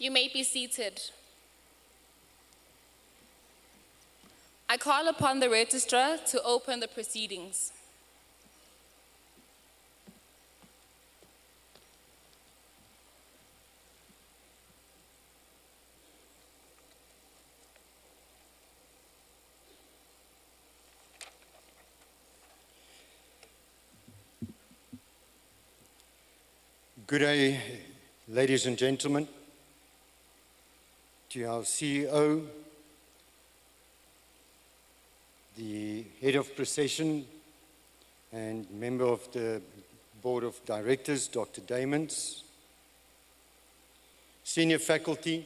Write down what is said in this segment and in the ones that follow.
You may be seated. I call upon the registrar to open the proceedings. Good day, ladies and gentlemen. To our CEO, the head of procession and member of the board of directors, Dr. Damons, senior faculty,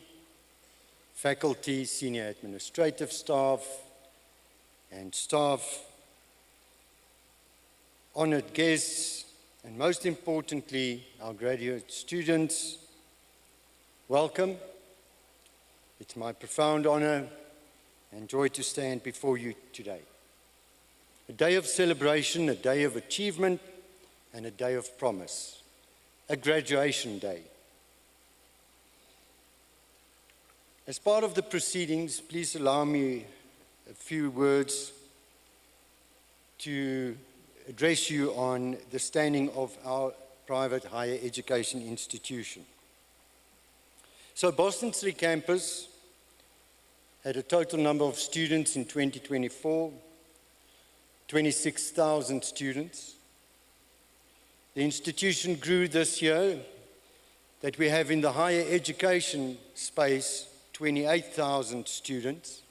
senior administrative staff, and staff, honored guests, and most importantly, our graduate students, welcome. It's my profound honor and joy to stand before you today. A day of celebration, a day of achievement, and a day of promise. A graduation day. As part of the proceedings, please allow me a few words to address you on the standing of our private higher education institution. So Boston City campus had a total number of students in 2024, 26,000 students. The institution grew this year that we have in the higher education space 28,000 students,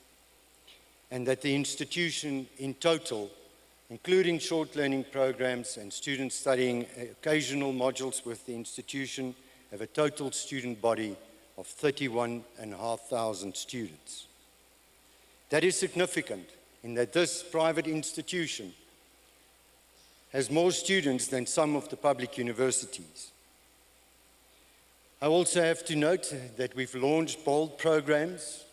and that the institution in total, including short learning programs and students studying occasional modules with the institution, have a total student body of 31,500 students. That is significant in that this private institution has more students than some of the public universities. I also have to note that we've launched bold programs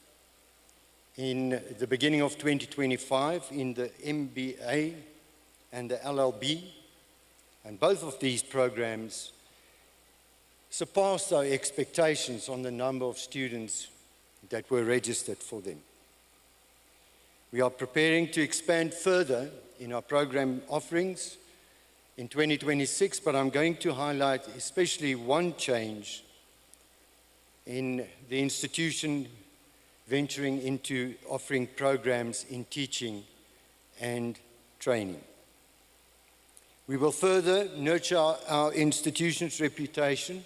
in the beginning of 2025 in the MBA and the LLB, and both of these programs surpassed our expectations on the number of students that were registered for them. We are preparing to expand further in our program offerings in 2026, but I'm going to highlight especially one change in the institution venturing into offering programs in teaching and training. We will further nurture our institution's reputation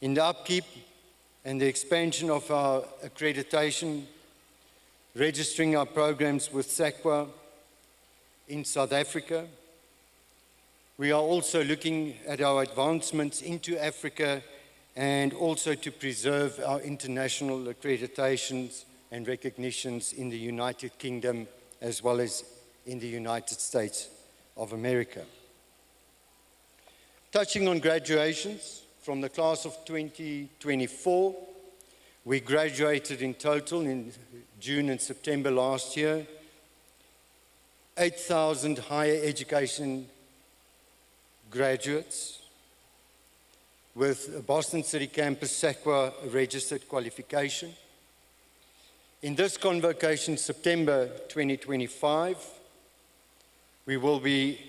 in the upkeep and the expansion of our accreditation, registering our programs with SACWA in South Africa. We are also looking at our advancements into Africa and also to preserve our international accreditations and recognitions in the United Kingdom as well as in the United States of America. Touching on graduations, from the class of 2024, we graduated in total in June and September last year, 8,000 higher education graduates with a Boston City campus SACWA registered qualification. In this convocation, September 2025, we will be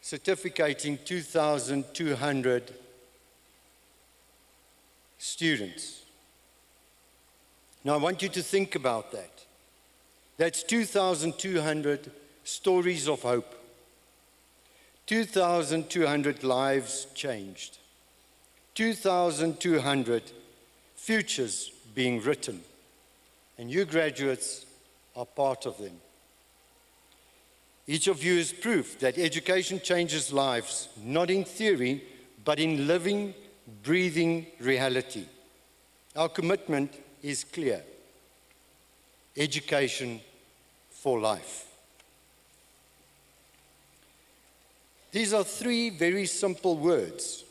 certificating 2,200 students. Now I want you to think about that. That's 2,200 stories of hope. 2,200 lives changed. 2,200 futures being written, and you graduates are part of them. Each of you is proof that education changes lives, not in theory, but in living, breathing reality. Our commitment is clear. Education for life. These are three very simple words,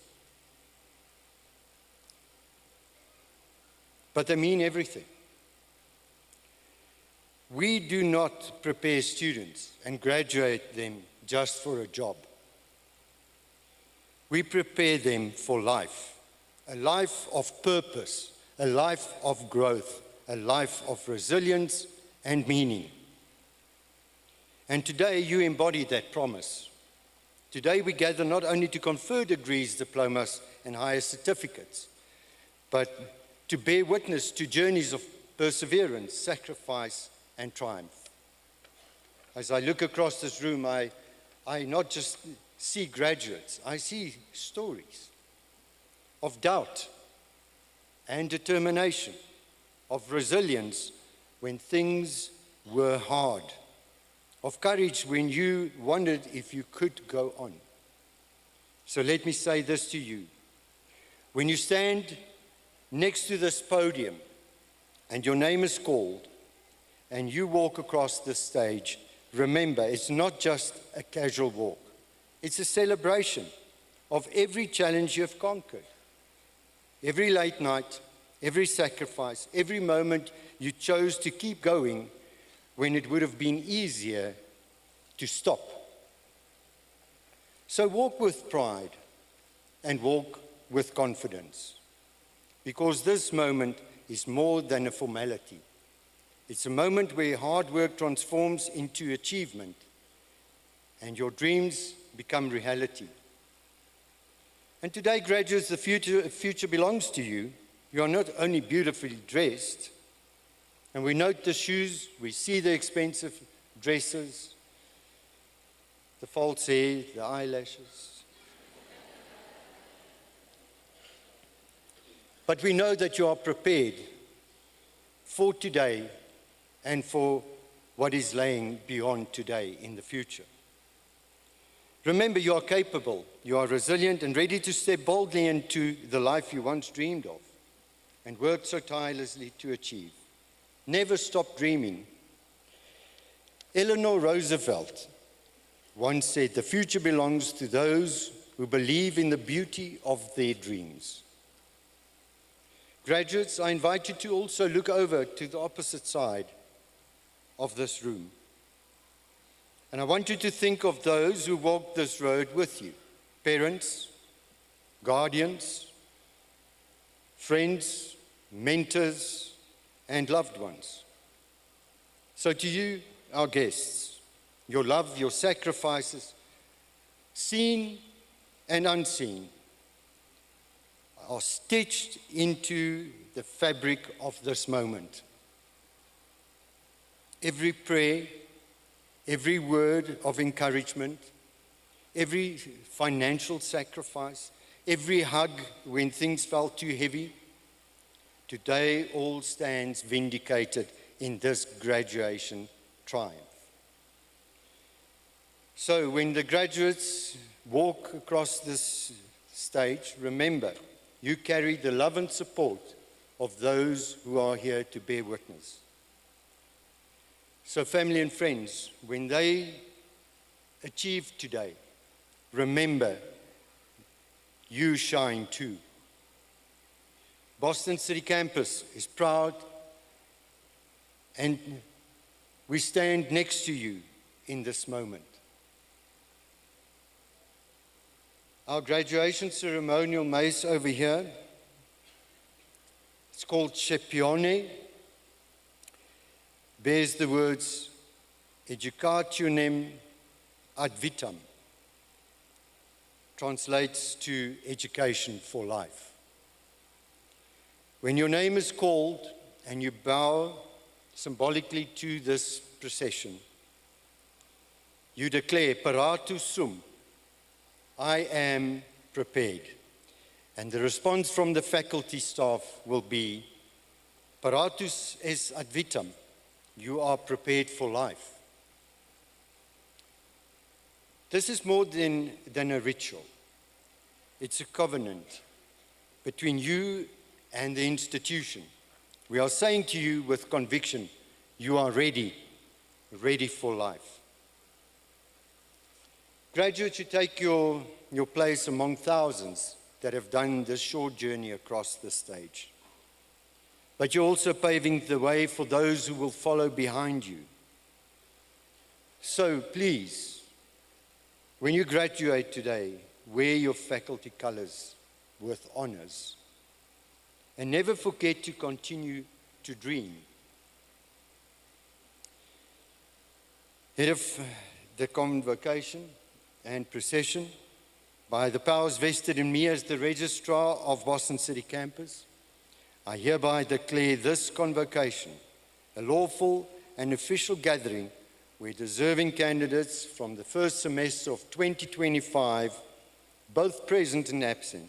but they mean everything. We do not prepare students and graduate them just for a job. We prepare them for life, a life of purpose, a life of growth, a life of resilience and meaning. And today you embody that promise. Today we gather not only to confer degrees, diplomas, and higher certificates, but to bear witness to journeys of perseverance, sacrifice, and triumph. As I look across this room, I not just see graduates, I see stories of doubt and determination, of resilience when things were hard, of courage when you wondered if you could go on. So let me say this to you. When you stand next to this podium and your name is called and you walk across this stage, remember, it's not just a casual walk. It's a celebration of every challenge you have conquered, every late night, every sacrifice, every moment you chose to keep going when it would have been easier to stop. So walk with pride and walk with confidence, because this moment is more than a formality. It's a moment where hard work transforms into achievement and your dreams become reality. And today, graduates, the future belongs to you. You are not only beautifully dressed, and we note the shoes, we see the expensive dresses, the false hair, the eyelashes. But we know that you are prepared for today and for what is laying beyond today in the future. Remember, you are capable, you are resilient and ready to step boldly into the life you once dreamed of and worked so tirelessly to achieve. Never stop dreaming. Eleanor Roosevelt once said, "The future belongs to those who believe in the beauty of their dreams." Graduates, I invite you to also look over to the opposite side of this room. And I want you to think of those who walked this road with you. Parents, guardians, friends, mentors, and loved ones. So to you, our guests, your love, your sacrifices, seen and unseen, are stitched into the fabric of this moment. Every prayer, every word of encouragement, every financial sacrifice, every hug when things felt too heavy, today all stands vindicated in this graduation triumph. So when the graduates walk across this stage, remember, you carry the love and support of those who are here to bear witness. So family and friends, when they achieve today, remember, you shine too. Boston City Campus is proud, and we stand next to you in this moment. Our graduation ceremonial mace over here, it's called Scepione, bears the words Educationem ad vitam, translates to education for life. When your name is called and you bow symbolically to this procession, you declare paratu sum, I am prepared. And the response from the faculty staff will be, Paratus es ad vitam. You are prepared for life. This is more than a ritual. It's a covenant between you and the institution. We are saying to you with conviction, you are ready for life. Graduates, you take your place among thousands that have done this short journey across the stage. But you're also paving the way for those who will follow behind you. So please, when you graduate today, wear your faculty colors with honors. And never forget to continue to dream. Head of the convocation and procession, by the powers vested in me as the Registrar of Boston City Campus, I hereby declare this convocation a lawful and official gathering where deserving candidates from the first semester of 2025, both present and absent,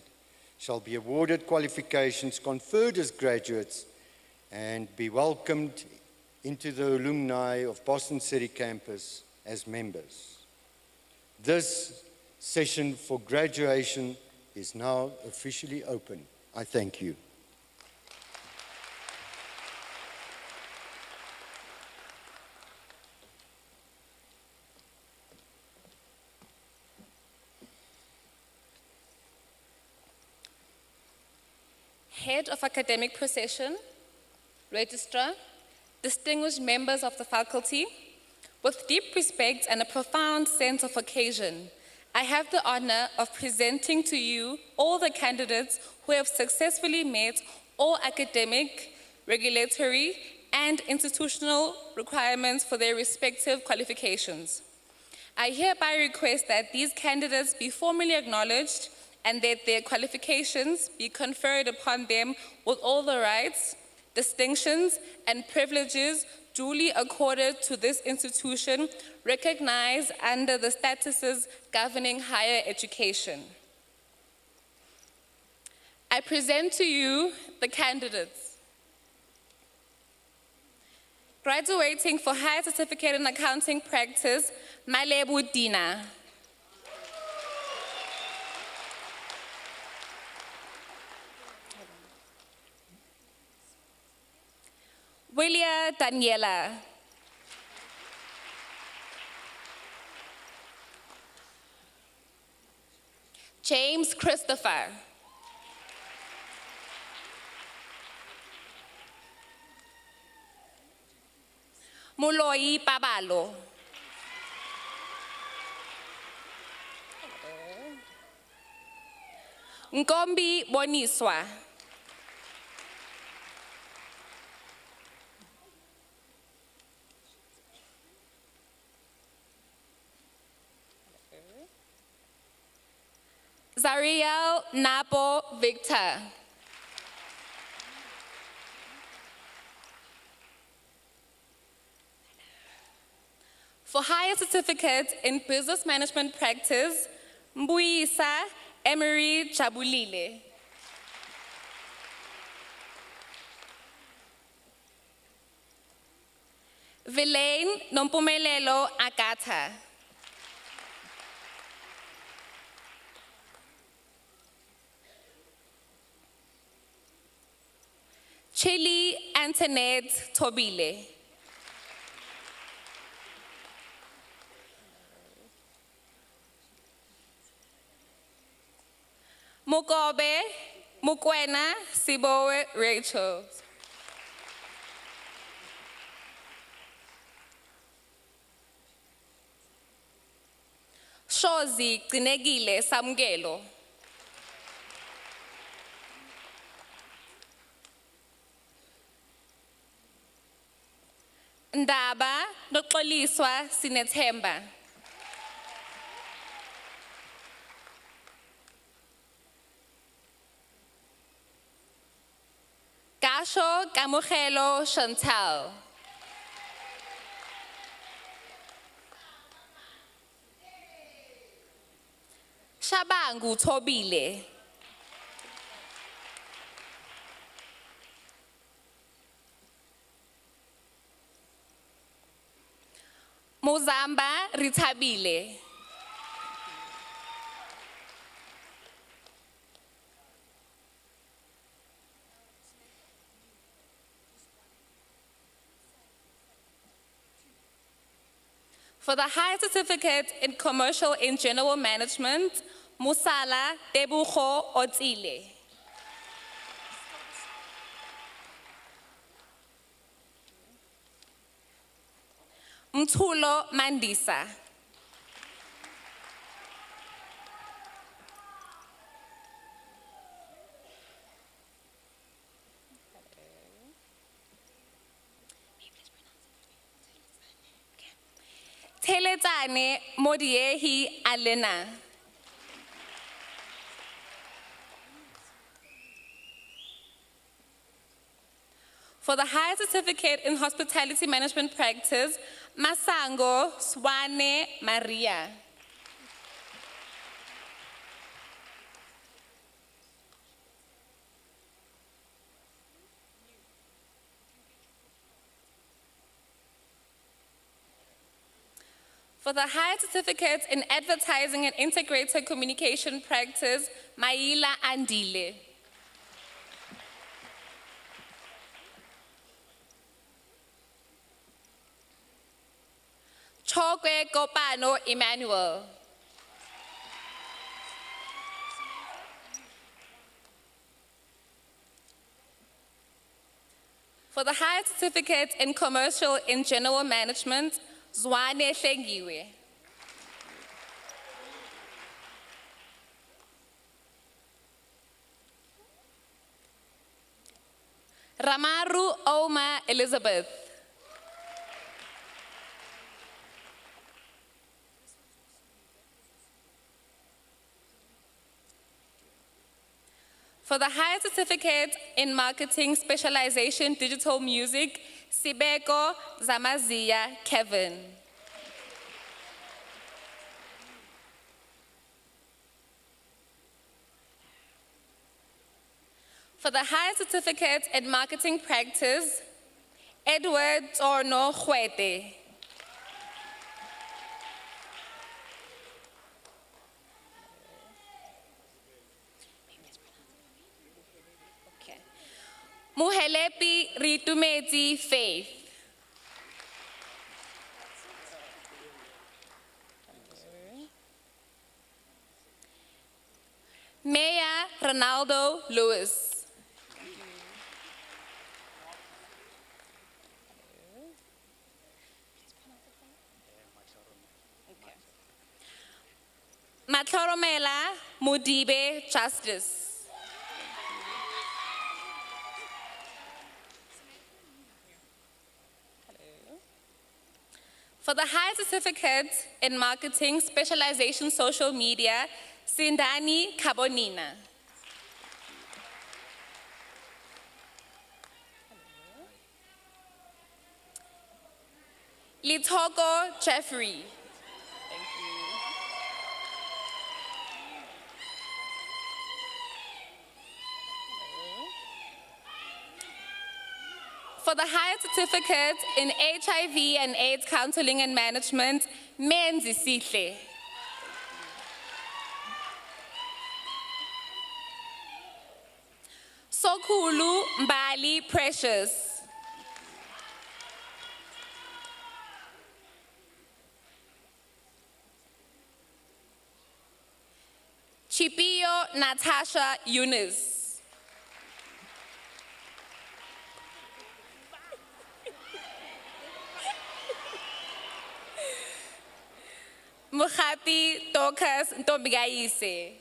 shall be awarded qualifications conferred as graduates and be welcomed into the alumni of Boston City Campus as members. This session for graduation is now officially open. I thank you. Head of Academic Procession, Registrar, distinguished members of the faculty, with deep respect and a profound sense of occasion, I have the honor of presenting to you all the candidates who have successfully met all academic, regulatory, and institutional requirements for their respective qualifications. I hereby request that these candidates be formally acknowledged and that their qualifications be conferred upon them with all the rights, distinctions, and privileges duly accorded to this institution, recognized under the statuses governing higher education. I present to you the candidates. Graduating for Higher Certificate in Accounting Practice, Malebu Dina. Willia Daniela. James Christopher. Moloi Babalo. Nkombi Boniswa. Zariel Napo Victor. For Higher Certificate in Business Management Practice, Mbuyisa Emery Jabulile. Vilaine Nompumelelo Agatha. Chili Antoinette Tobile. Mukobe Mukwena Sibowe Rachel. Shozi Gcinegile Samgelo. Ndaba Noxoliswa Sinethemba. Gasho Kamugelo Chantal. Shabangu Tobile. Muzamba Ritabile. For the Higher Certificate in Commercial and General Management, Musala Tebucho Otile. Mtulo Mandisa. Teletane Modiehi Alena. For the Higher Certificate in Hospitality Management Practice, Masango Swane Maria. For the Higher Certificate in Advertising and Integrated Communication Practice, Maila Andile. Chokwe Kopano Emmanuel. For the Higher Certificate in Commercial and General Management, Zwane Shengiwe. Ramaru Oma Elizabeth. For the Higher Certificate in Marketing Specialization Digital Music, Sibeko Zamazia Kevin. For the Higher Certificate in Marketing Practice, Edward Torno Huete. Muhelepi Ritumeti Faith. Mayor Ronaldo Lewis. Matloromela Mudibe Justice. For the Higher Certificate in Marketing Specialization Social Media, Sindani Kabonina. Litoko Jeffrey. For the Higher Certificate in HIV and AIDS Counseling and Management, Menzi Sihle. Sokulu Mbali Precious. Chipio Natasha Yunus. Mukhati Tokas Ntombigayise.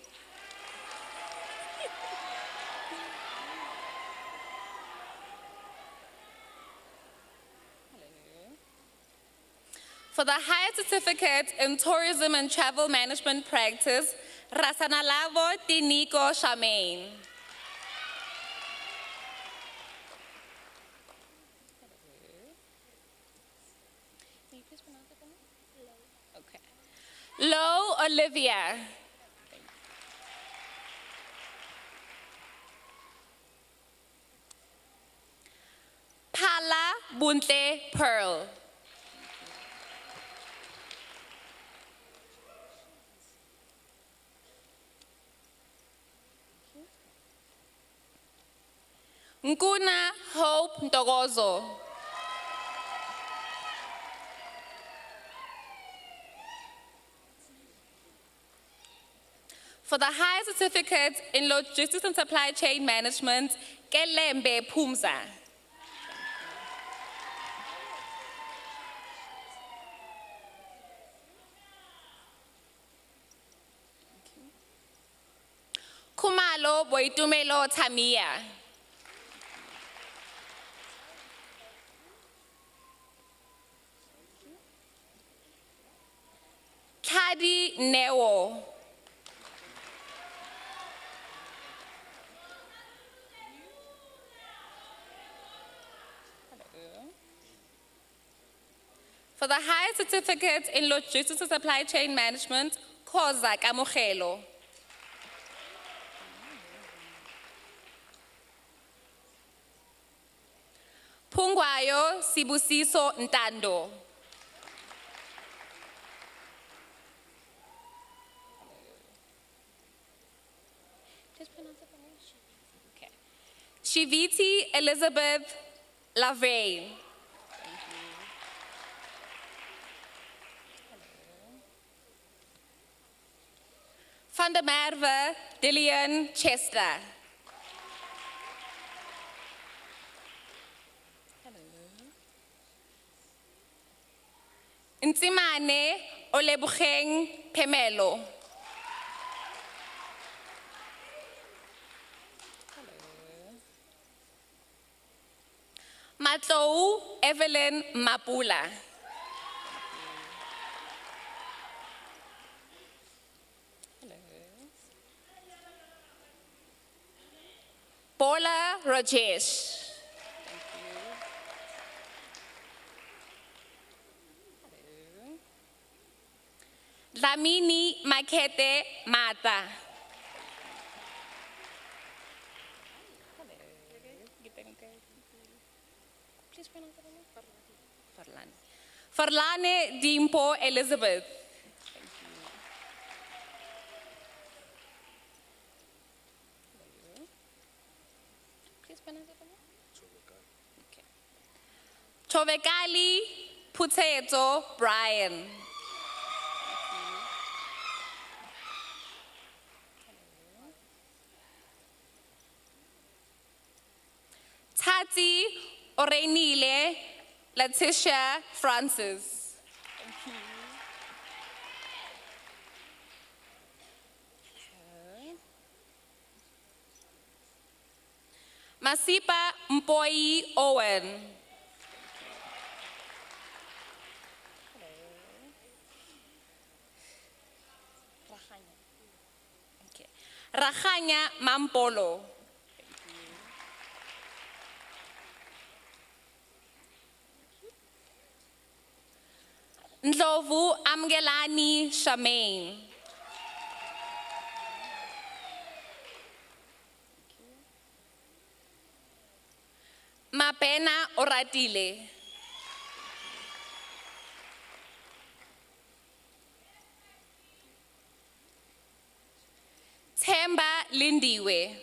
For the Higher Certificate in Tourism and Travel Management Practice, Rasanalavo Tiniko Shamain. Lo Olivia. Pala Bunte Pearl. Nkuna Hope Ntokozo. For the higher certificate in logistics and supply chain management, Kelembe Pumza. Kumalo Boitumelo Tamia. Kadi Newo. For the higher certificate in logistics and supply chain management, Koza Kamogelo. Pungwayo Sibusiso Ntando. Okay. Shiviti Elizabeth Lavey. Van der Merwe Dillian Chester. Ntimane Olebugeng Pemelo. Matlou Evelyn Mapula. Bola Rajesh. Dlamini Makete Mata. Farlane Dimpo Elizabeth. Chovekali Puteto Brian. Tati Orenile Letitia Francis. Masipa Mpoi Owen. Okay. Rachanya Mampolo. Ndlovu Amgelani Shamaine. Mapena Oratile. Themba Lindiwe.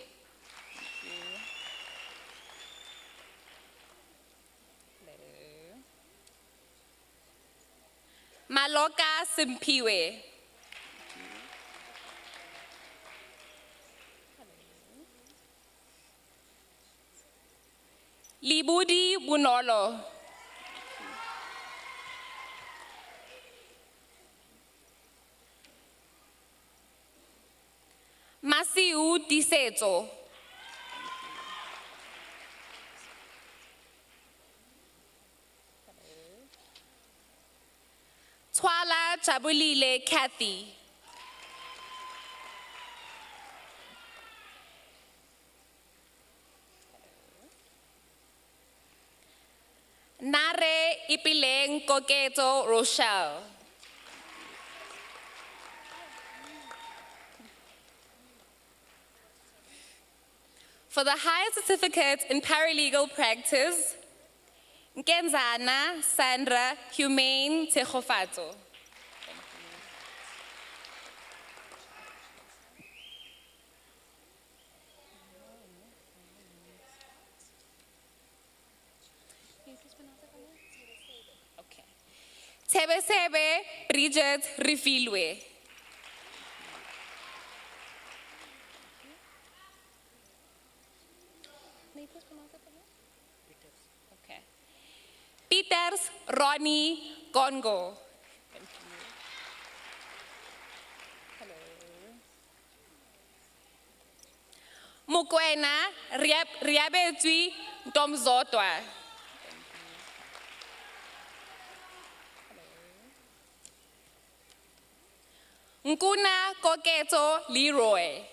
Maloka Simpiwe. Libudi Bunolo. Masiu Disetso. Twala Jabulile Kathy. Nare Ipileng Koketo Rochelle. For the higher certificate in paralegal practice, Nkenzana Sandra Humane Tejofato. Tebesebe Bridget Rifilwe. Okay. Peters Ronnie Gongo. Mukwena Riabetwi Domzotwa. Nkuna Koketo Leroy.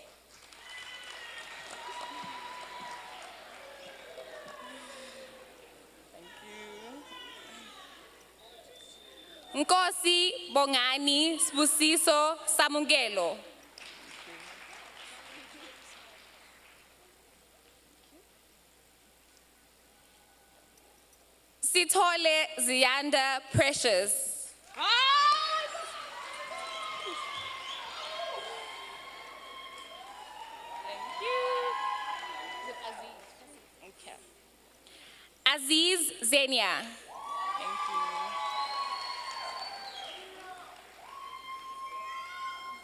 Nkosi Bongani Sbusiso Samungelo. Sithole Ziyanda Precious. Thank you. Okay. Aziz Zenia. Thank you.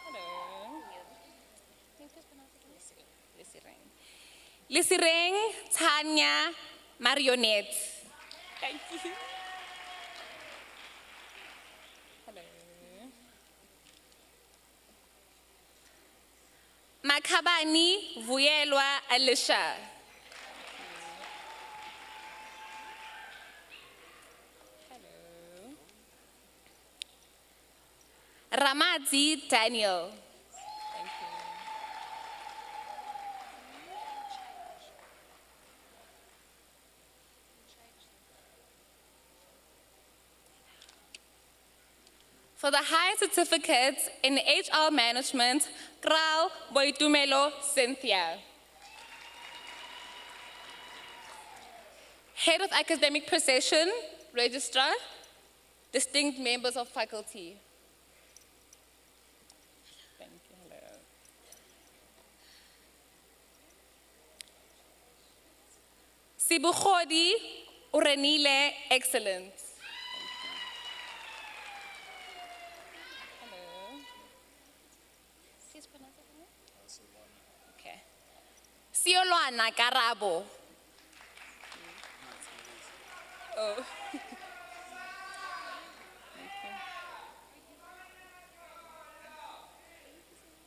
Hello. Lisireng Tanya Marionette. Thank you. Hello. Makhabani Vuyelwa Alicia. Hello. Ramadi Daniel. Thank you. For the higher certificate in HR management, Kral Boitumelo Cynthia. Head of academic procession, registrar, distinct members of faculty. Thank you. Hello. Sibukhodi Urenile, excellent. Okay. Siolwana Karabo. Oh.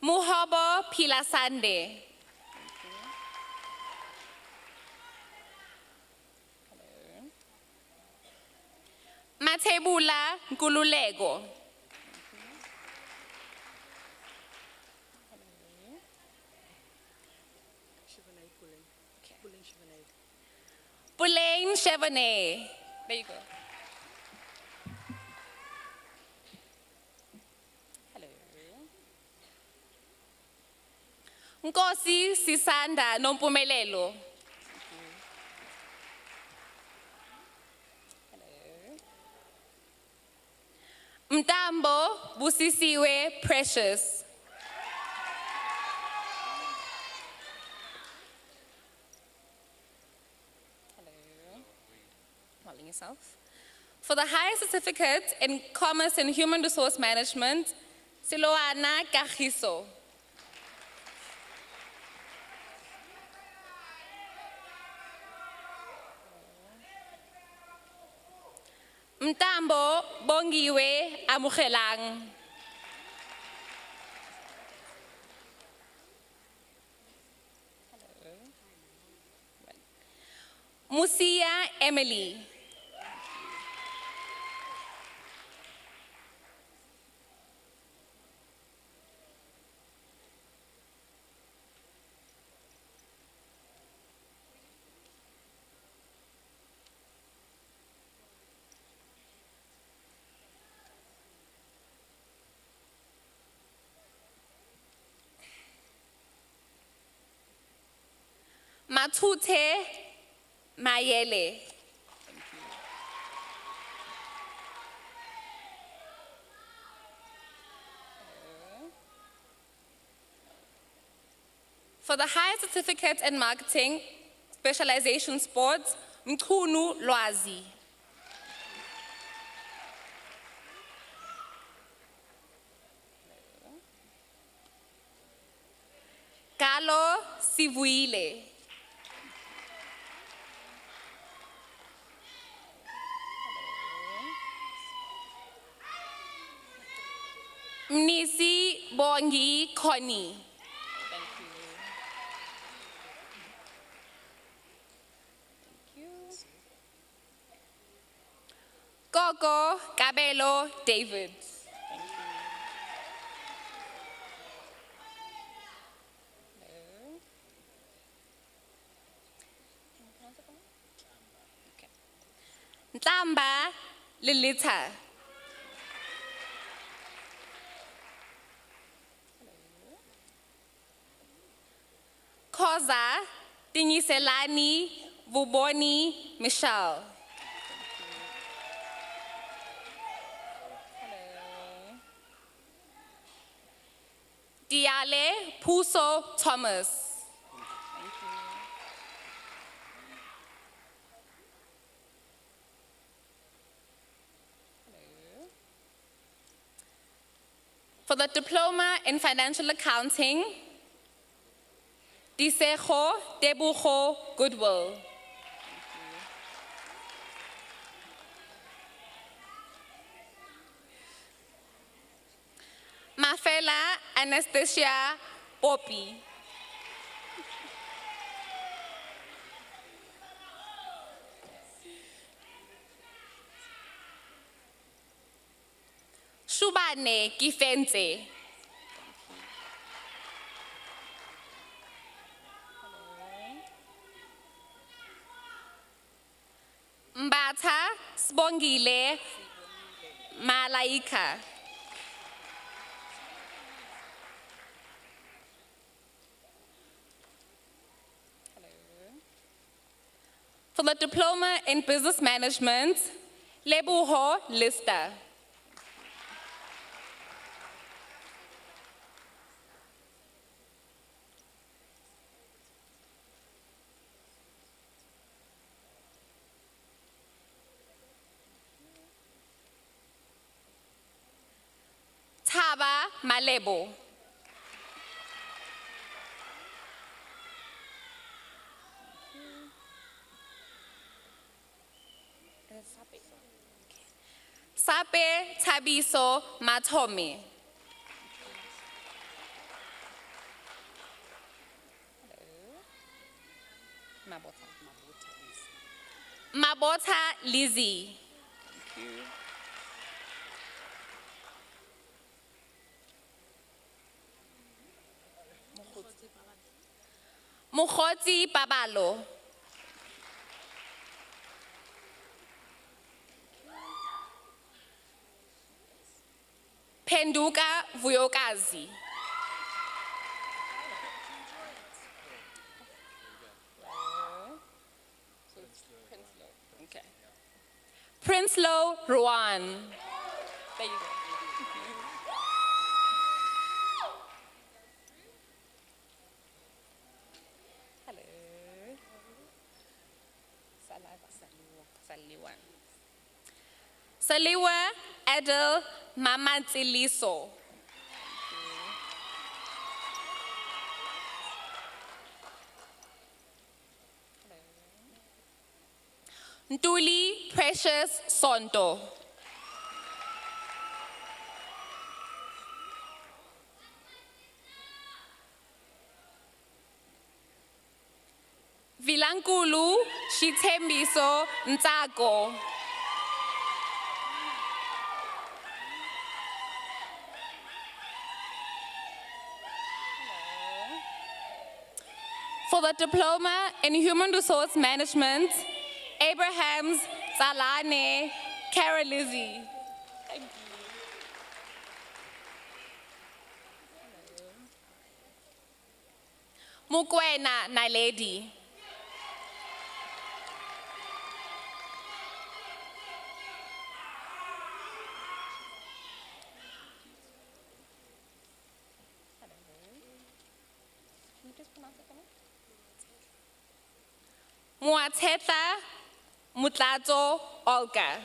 Muhobo Pilasande. Hello. Matebula Nkululego. Boulain Chevenet. There you go. Hello. Nkosi Sisanda Nompumelelo. Hello. Mtambo Busisiwe Precious. Yourself. For the higher certificate in Commerce and Human Resource Management, Siloana Kagiso. Mtambo Bongiwe Amugelang. Musia Emily. Matute Mayele. For the higher certificate in marketing, specialization sports, Mkunu Lwazi. Galo Sivuile. Mnisi Bongi Connie. Gogo Gabelo David. Ntlamba Lilita. Koza Tinyiselani Vuboni Michelle. Diale Puso Thomas. For the Diploma in Financial Accounting, Disejo Debujo Goodwill. Mafela Anastasia Poppy. Shubane Kifenze. Mbata Sbongile Malaika. For the Diploma in Business Management, Lebuho Lista. Taba Malebo. Sape Tabiso Matomi. Mabota Lizzie. Mukhoti Babalo. Penduka Vuyokazi. Okay. Prinsloo Ruan. There you go. Hello. Saliwa Adel Mamatsiliso. Ntuli Precious Sonto. Vilankulu Shithembiso Ntsako. For the Diploma in Human Resource Management, Abrahams Zalane Carolizzi. Thank you. Mukwena Naledi. Muateta Mutlato Olga.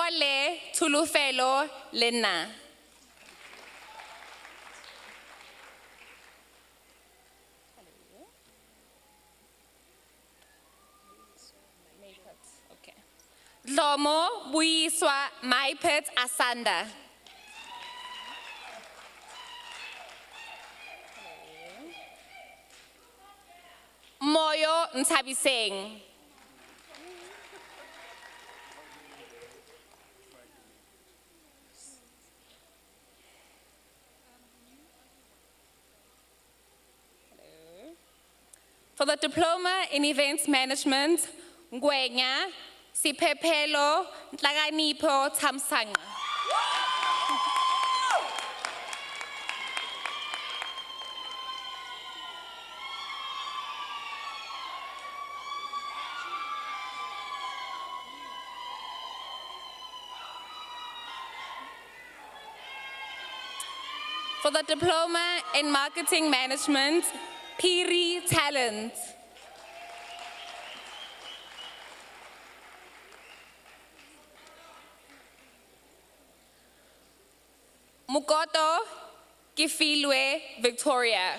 Mokole Tulufelo Lena. Okay. Lomo Buiswa Maipet Asanda. Moyo Ntabiseng. For the Diploma in Events Management, Ngwenya Sipepelo Nhlakanipho Thamsanqa. For the Diploma in Marketing Management, Piri Talent. Mukoto Kifilwe Victoria.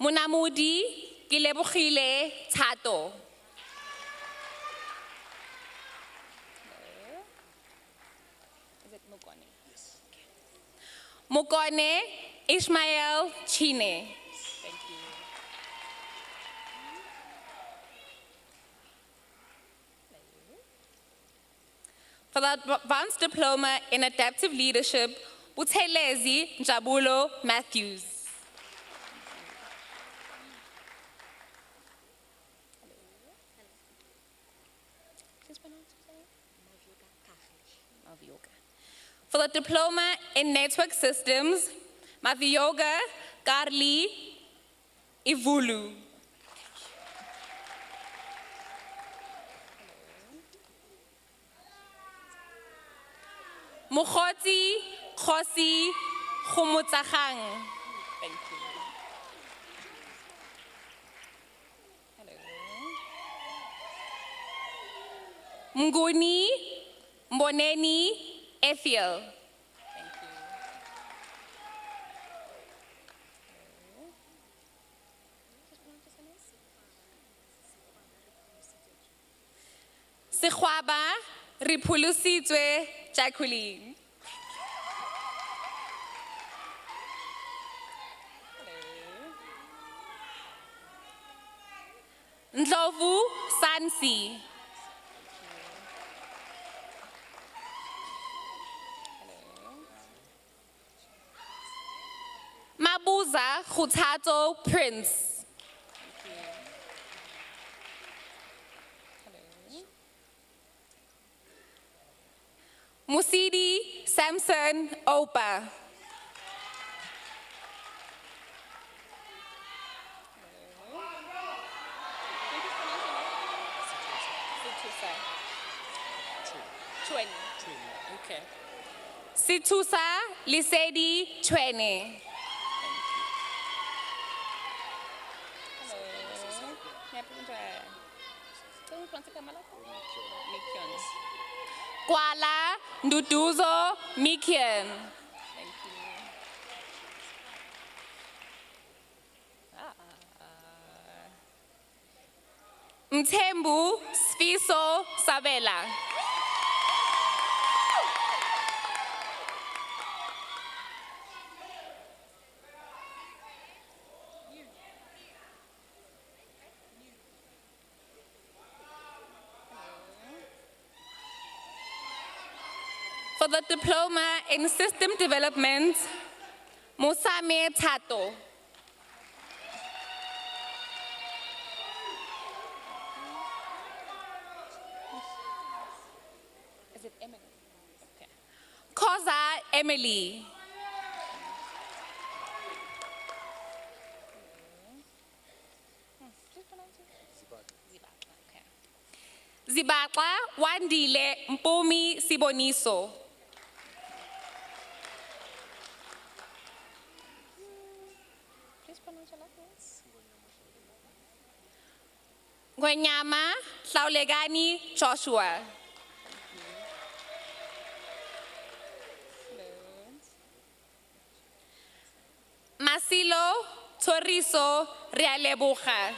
Munamudi Kilebogile Tato. Mokone Ishmael Chine. Thank you. For the Advanced Diploma in Adaptive Leadership, Buthelezi Njabulo Matthews. For the Diploma in Network Systems, Mavioga Karli Ivulu. Mukhoti Khosi Khumutsakgang. Thank you. Hello. Mnguni Mboneni Ethiel. Thank you. Sekhwaba Ripulusitwe Jacqueline. Ndlovu Sansi. Mabuza Khutato Prince. Musidi Samson Opa. Okay. Situsa Lisedi Chwene. Kwala Nduduzo Mikian. Thank you. Mtembu Sfiso Sabela. For the Diploma in System Development, Musame Tato. Is it Emily? Okay. Koza Emily. Zibakla Wandile Mpumi Siboniso. please pronounce your last names. Ngonyama Hlaulegani Joshua. Masilo Toriso Rialeboga.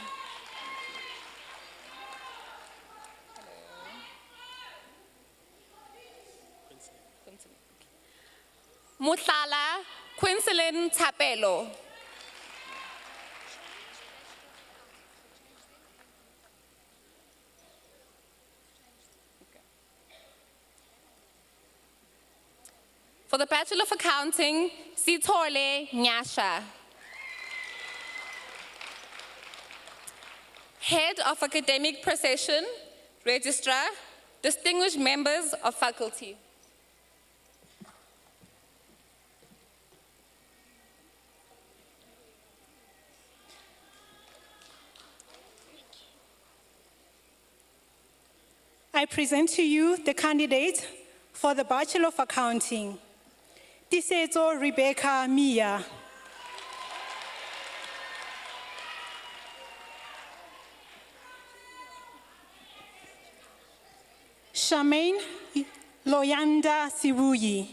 Mutlala Quincelin Tapelo. For the Bachelor of Accounting, Sithole Nyasha. Head of Academic Procession, Registrar, distinguished members of faculty. I present to you the candidate for the Bachelor of Accounting, Tisetso Rebecca Mia. Charmaine Loyanda Sibuyi.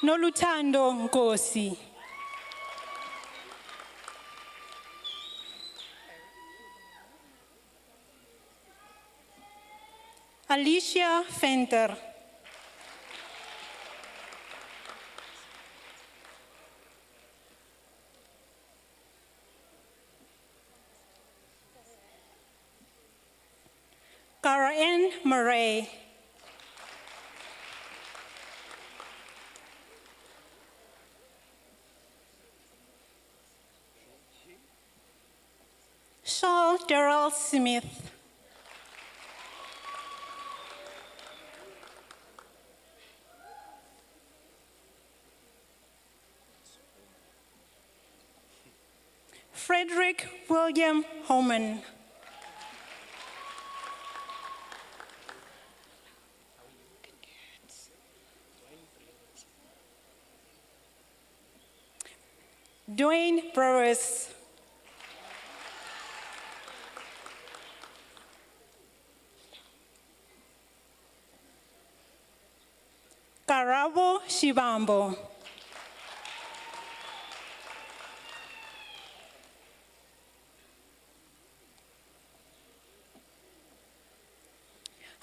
Nolutando Nkosi. Alicia Fenter. Cara Ann Murray. Shaw Darrell Smith. Frederick William Homan. Dwayne Burris. Karabo Shibambo.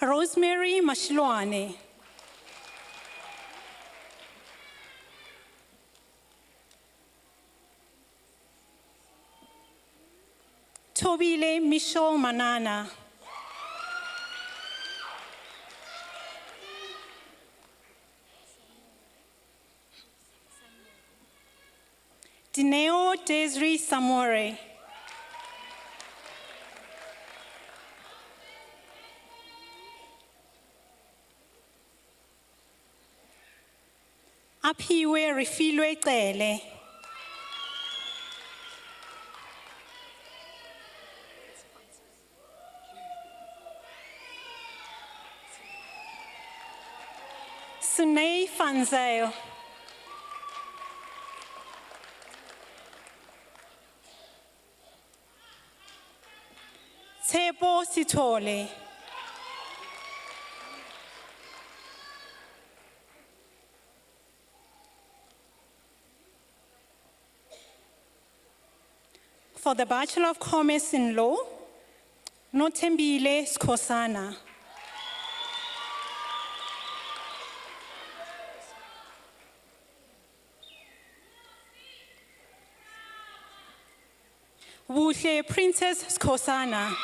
Rosemary Mashloane. Tobile Michelle Manana. Dineo Desiree Samore. Aphiwe Refilwe Cele. Sunay Fanzeo. Tshepo Sithole. For the Bachelor of Commerce in Law, Notembile Skosana. Buhle Princess Skosana.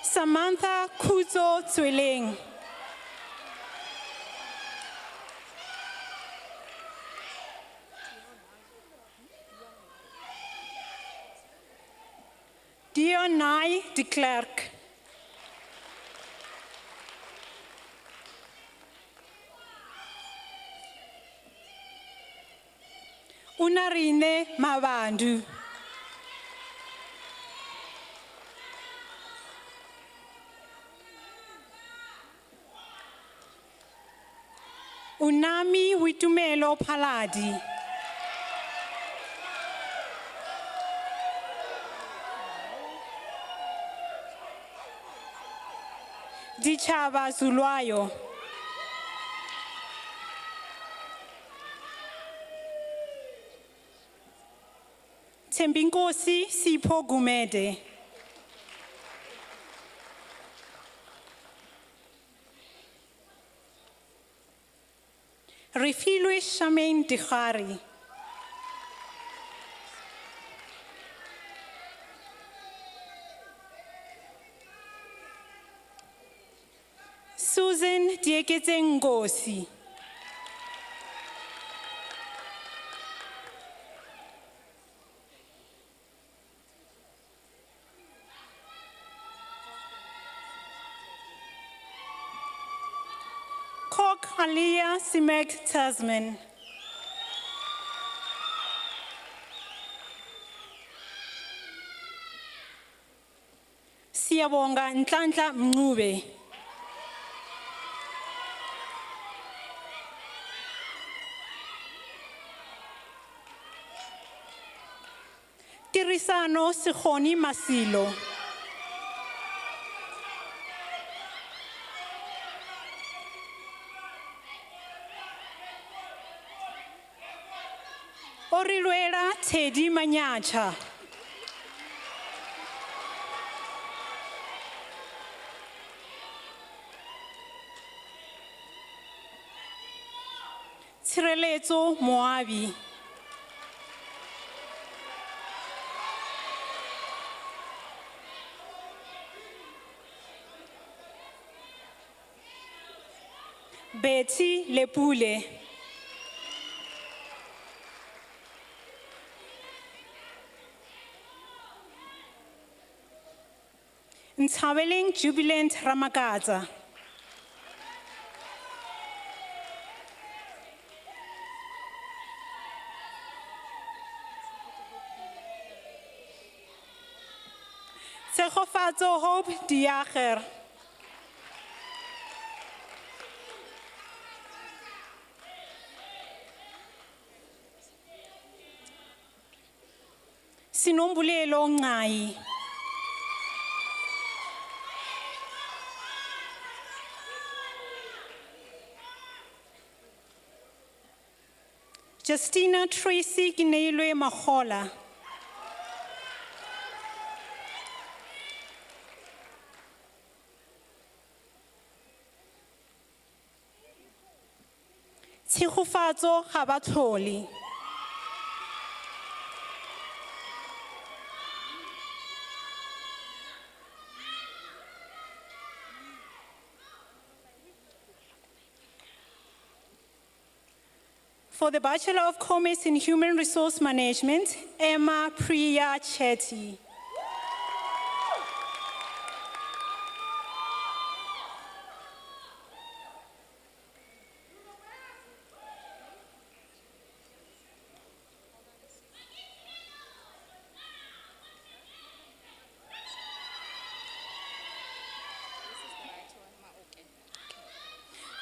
Samantha Kuzo Tsweleng. Dionai de Klerk. Unarine Mabandu. Unami Witumelo Paladi. Dichaba Zuluayo. Tembinkosi Sipho Gumede. Refilwe Shamain Dikhari. Susan Diekezengosi. Kok Aliyah Simek Tasman. Siyabonga Nhlanhla Mncube. Tirisano Sikhoni Masilo. Orilwela Teddy Manyacha. Tshireletso Moabi. Betty Lepule. Nthabeleng Jubilant Ramakaza. Tshegofatso Hope Diager. Sinombulelo Ngai. Justina Tracy Kineilwe Mahola. Tshegofatso Gabatlholi. For the Bachelor of Commerce in Human Resource Management, Emma Priya Chetty.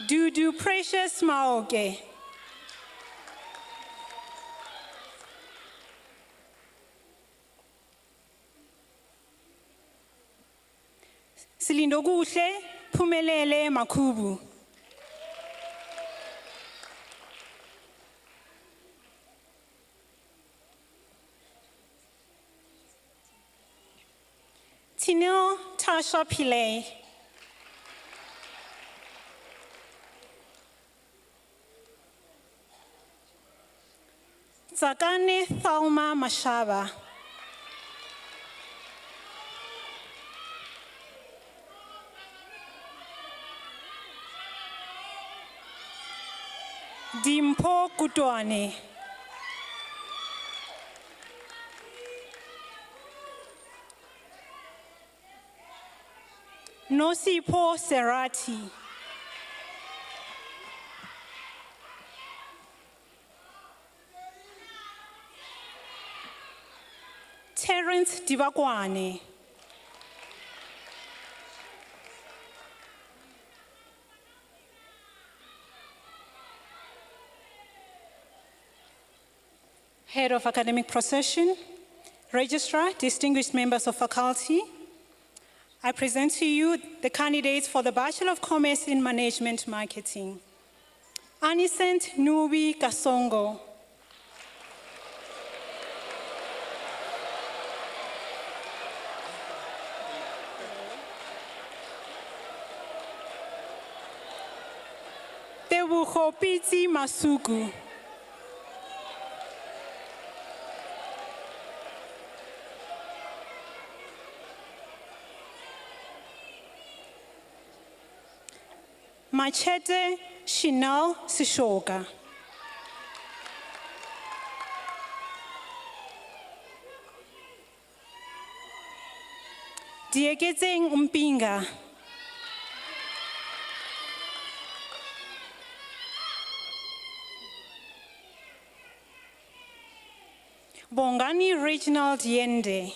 Dudu Precious Maoke. Silindokuhle Phumelele Makhubu. Tino Tasha Pillay. Zakane Thalma Mashaba. Dimpo Kutwane. Nosipho Serati. Terence Divakwane. Head of Academic Procession, Registrar, distinguished members of faculty, I present to you the candidates for the Bachelor of Commerce in Management Marketing. Anicent Nubi Kasongo. Tebuho Piti Masuku. Machete Shinal Sishoka. Diegezeng Umpinga. Bongani Reginald Yende.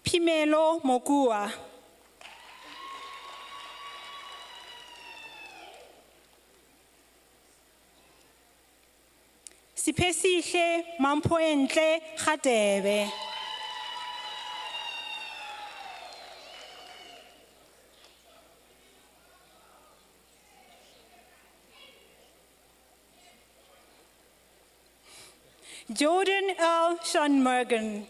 Pimelo Mogua. Sipesihle Mampoentle Khadebe. Jordan L. Schoenmergen.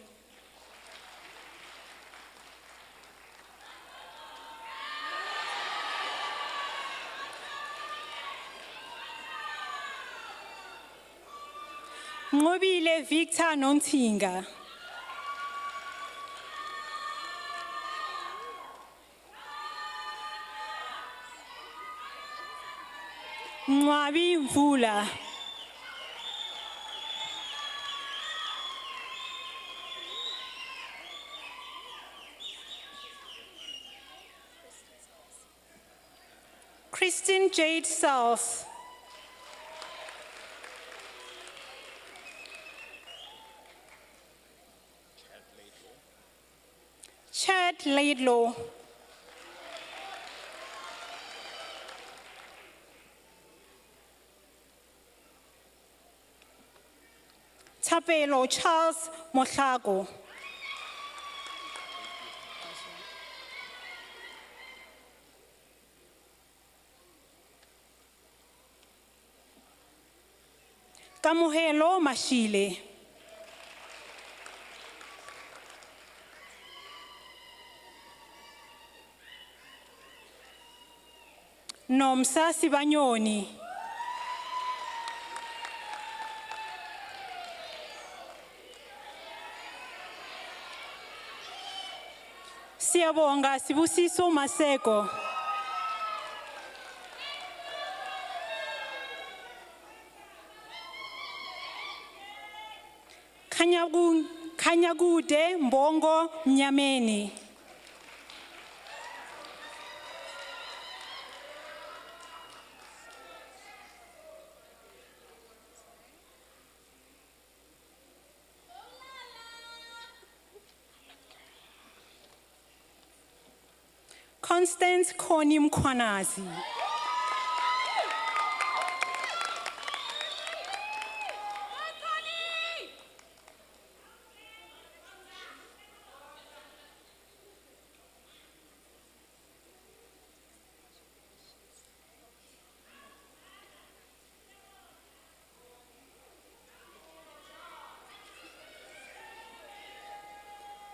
Ngobile Victor Nontinga. Ngwabi Mvula. Kristen Jade South. Chad Laidlaw. Tapelo Charles Mohlago. Kamuhelo Mashile. Nomsa Sibanyoni. Siyabonga Sibusiso Maseko. Kanyagude Mbongo Mnyameni. Constance Koni Mkwanazi.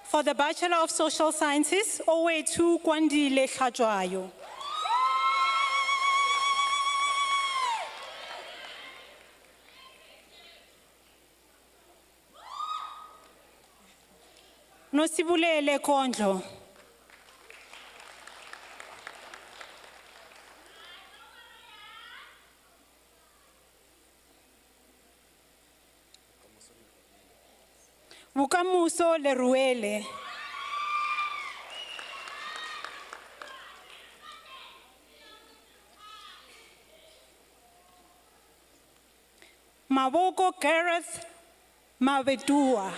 For the Bachelor of Social Sciences, Owetu Kwandile Khajwayo. Nosibulele Kondlo. Bukamuso Leruele. Maboko Gareth Mavedua.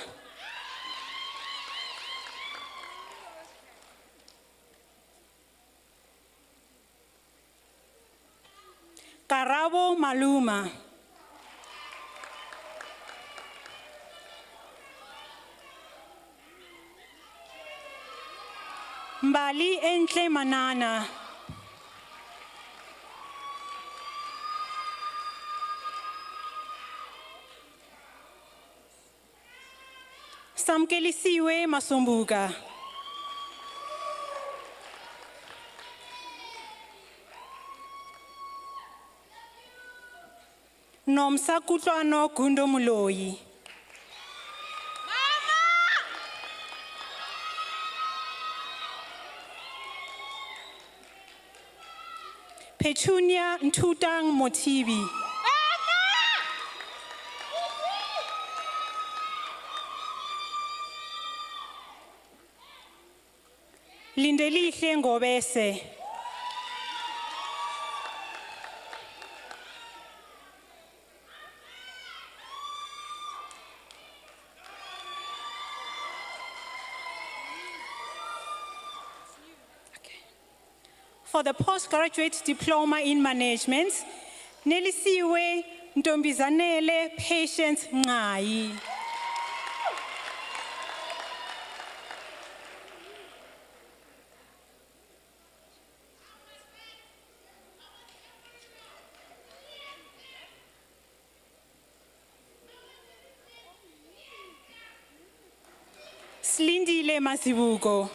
Karabo Maluma. Mbali Entle Manana. Samkelisiwe Masumbuka. Nomsa Kutlwano Gundo Muloyi. Petunia Ntutang Motibi. Lindelihle Ngobese. For the postgraduate diploma in management, Nelisiwe Ntombizanele Patience Ngai. Slindile Masibuko.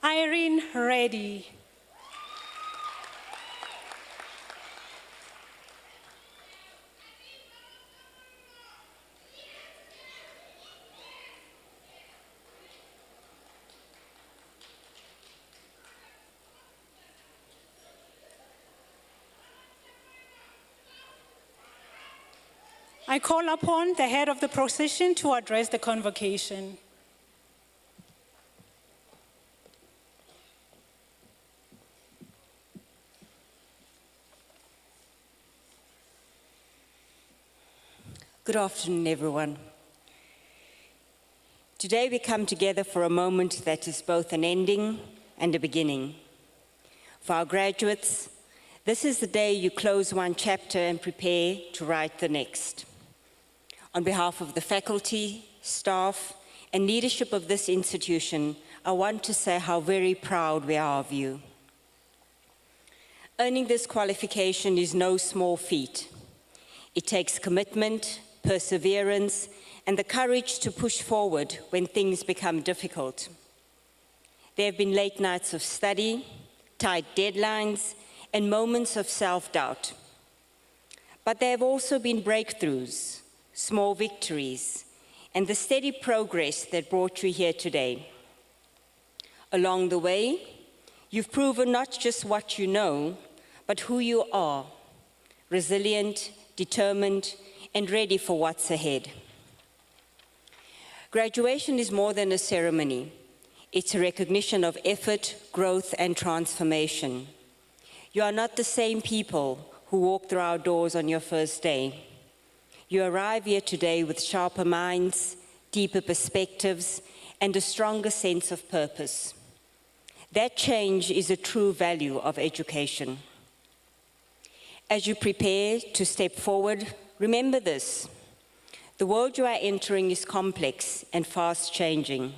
Irene Reddy. I call upon the head of the procession to address the convocation. Good afternoon, everyone. Today we come together for a moment that is both an ending and a beginning. For our graduates, this is the day you close one chapter and prepare to write the next. On behalf of the faculty, staff, and leadership of this institution, I want to say how very proud we are of you. Earning this qualification is no small feat. It takes commitment, perseverance, and the courage to push forward when things become difficult. There have been late nights of study, tight deadlines, and moments of self-doubt. But there have also been breakthroughs, small victories, and the steady progress that brought you here today. Along the way, you've proven not just what you know, but who you are, resilient, determined, and ready for what's ahead. Graduation is more than a ceremony. It's a recognition of effort, growth, and transformation. You are not the same people who walked through our doors on your first day. You arrive here today with sharper minds, deeper perspectives, and a stronger sense of purpose. That change is a true value of education. As you prepare to step forward, remember this. The world you are entering is complex and fast changing.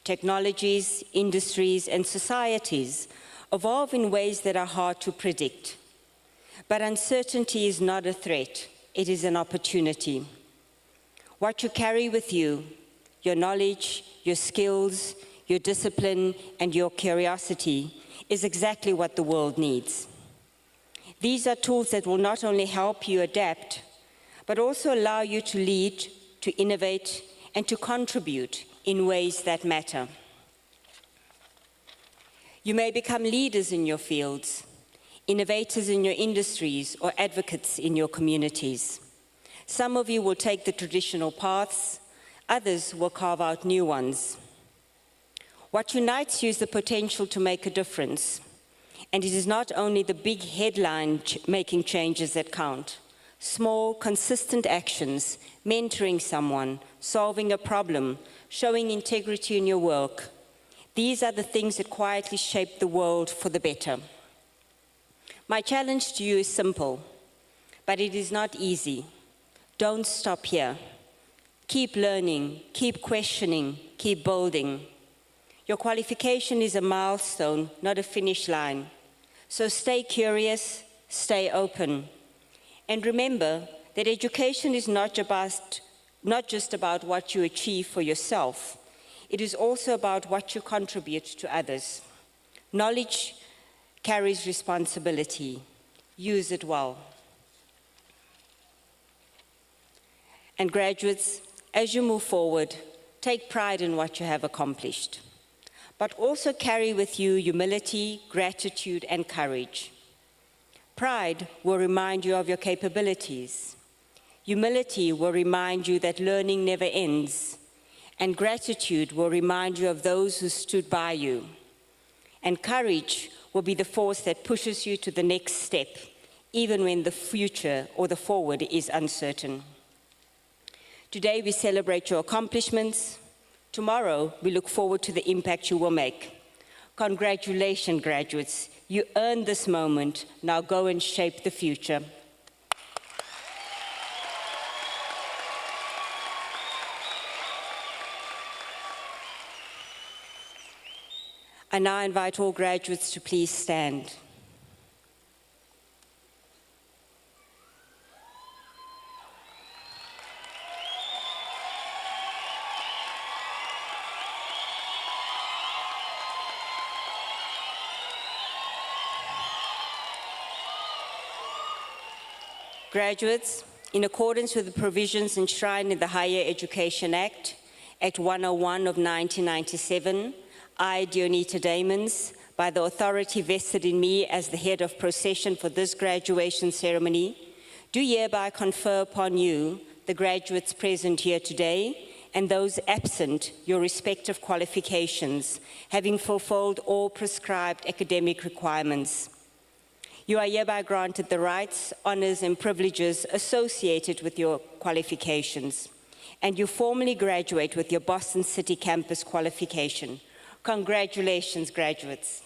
Technologies, industries, and societies evolve in ways that are hard to predict. But uncertainty is not a threat, it is an opportunity. What you carry with you, your knowledge, your skills, your discipline, and your curiosity is exactly what the world needs. These are tools that will not only help you adapt, but also allow you to lead, to innovate, and to contribute in ways that matter. You may become leaders in your fields, innovators in your industries, or advocates in your communities. Some of you will take the traditional paths, Others will carve out new ones. What unites you is the potential to make a difference. And it is not only the big headline-making changes that count. Small, consistent actions, mentoring someone, solving a problem, showing integrity in your work. These are the things that quietly shape the world for the better. My challenge to you is simple, but it is not easy. Don't stop here. Keep learning, keep questioning, keep building. Your qualification is a milestone, not a finish line. So stay curious, stay open. And remember that education is not just about what you achieve for yourself. It is also about what you contribute to others. Knowledge carries responsibility. Use it well. And graduates, as you move forward, take pride in what you have accomplished, but also carry with you humility, gratitude, and courage. Pride will remind you of your capabilities. Humility will remind you that learning never ends. And gratitude will remind you of those who stood by you. And courage will be the force that pushes you to the next step, even when the future or the forward is uncertain. Today we celebrate your accomplishments. Tomorrow we look forward to the impact you will make. Congratulations, graduates. You earned this moment. Now go and shape the future. I now invite all graduates to please stand. Graduates, in accordance with the provisions enshrined in the Higher Education Act, Act 101 of 1997, I, Dionita Damons, by the authority vested in me as the head of procession for this graduation ceremony, do hereby confer upon you, the graduates present here today, and those absent, your respective qualifications, having fulfilled all prescribed academic requirements. You are hereby granted the rights, honors, and privileges associated with your qualifications, and you formally graduate with your Boston City campus qualification. Congratulations, graduates.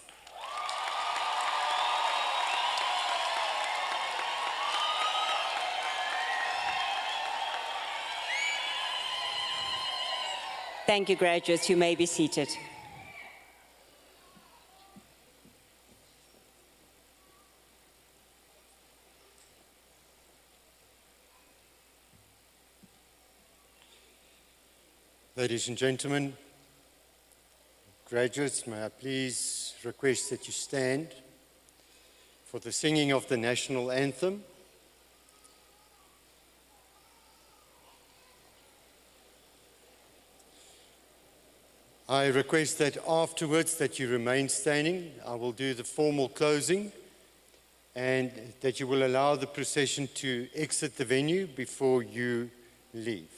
Thank you, graduates. You may be seated. Ladies and gentlemen, graduates, may I please request that you stand for the singing of the national anthem. I request that afterwards that you remain standing. I will do the formal closing and that you will allow the procession to exit the venue before you leave.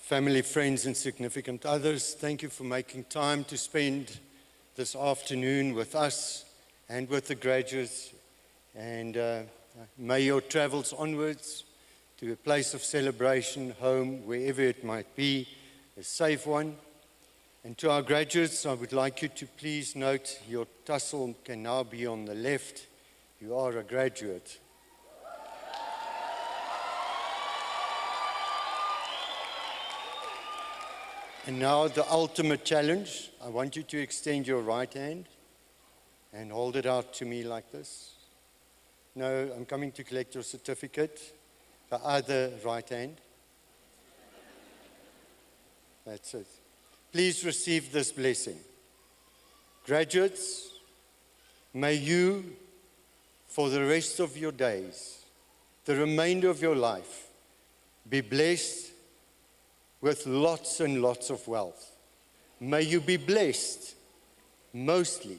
family, friends, and significant others, thank you for making time to spend this afternoon with us and with the graduates. And may your travels onwards to a place of celebration, home, wherever it might be, a safe one. And to our graduates, I would like you to please note your tussle can now be on the left. You are a graduate. And now the ultimate challenge. I want you to extend your right hand and hold it out to me like this. No, I'm coming to collect your certificate. The other right hand. That's it. Please receive this blessing. Graduates, may you, for the rest of your days, the remainder of your life, be blessed with lots and lots of wealth. May you be blessed mostly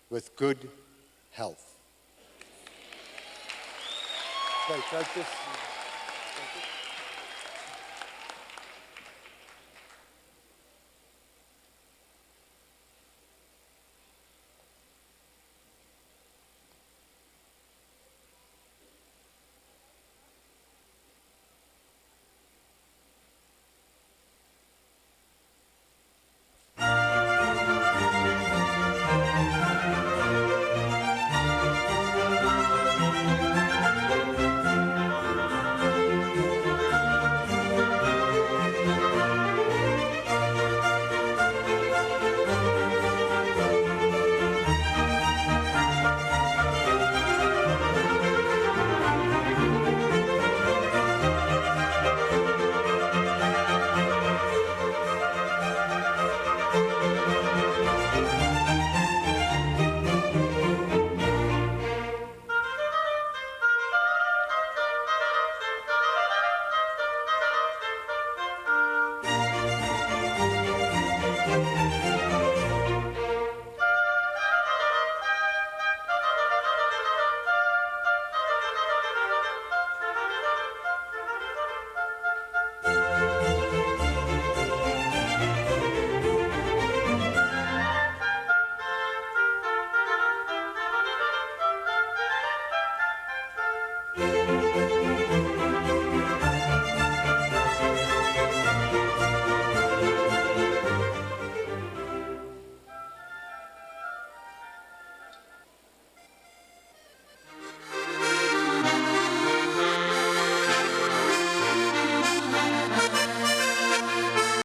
with good health. Okay, take this.